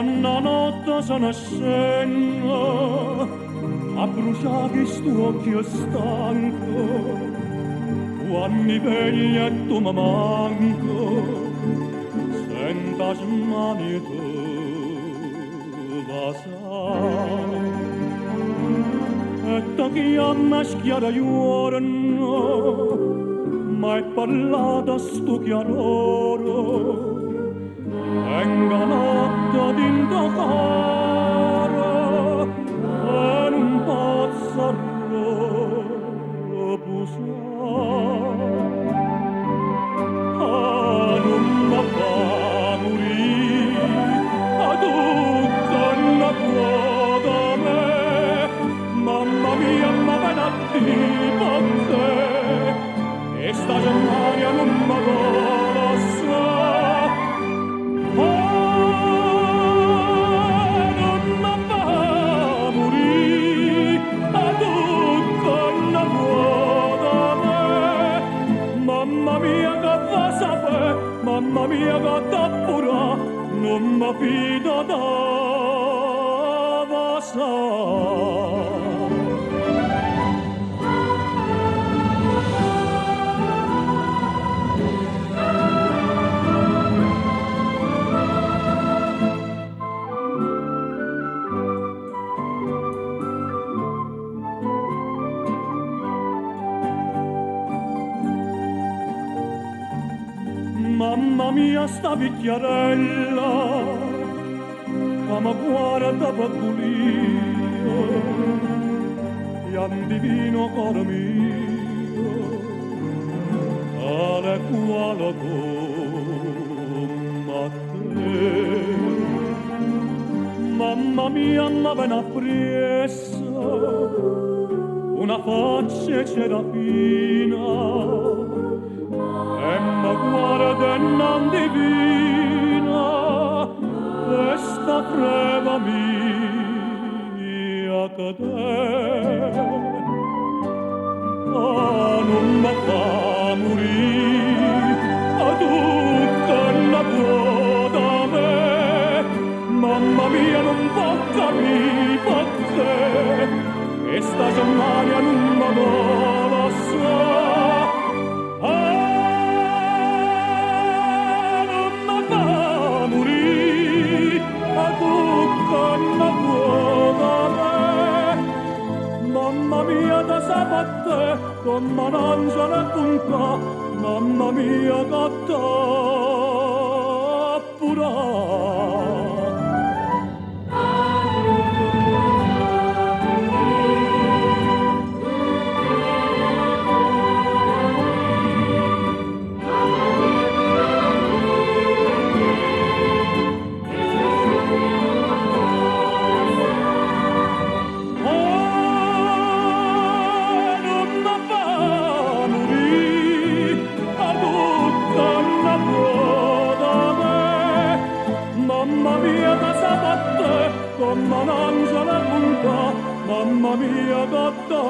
Donna notte sono scena, a bruciare questo occhio stanco, quando veglia e tu mi manco, senta smani tu vasai. E tu chiama schiara giorno, ma è parlata sto chiaroro, venga notte d'into coro e non posso riposare. Non mi fa morire, tutto non può da me. Mamma mia, ma ven a tipo te, e sta giornata non mi conosce. Mamma mia gatta pura, non mi fido da vasa. Mamma mia sta vecchiarella che mi guarda pacculio e un divino coro mio alle quale come te. Mamma mia ma ven appresso una faccia serafina e mi guarda non divina questa preva mia che te non mi fa morire tutto la può da me. Mamma mia non può capire perché questa giornata non mi conosce. Mamma mia da sabatte come un'angela punta, mamma mia gatta pura. Mamma mia da sabatte come un'angela punta, mamma mia gatta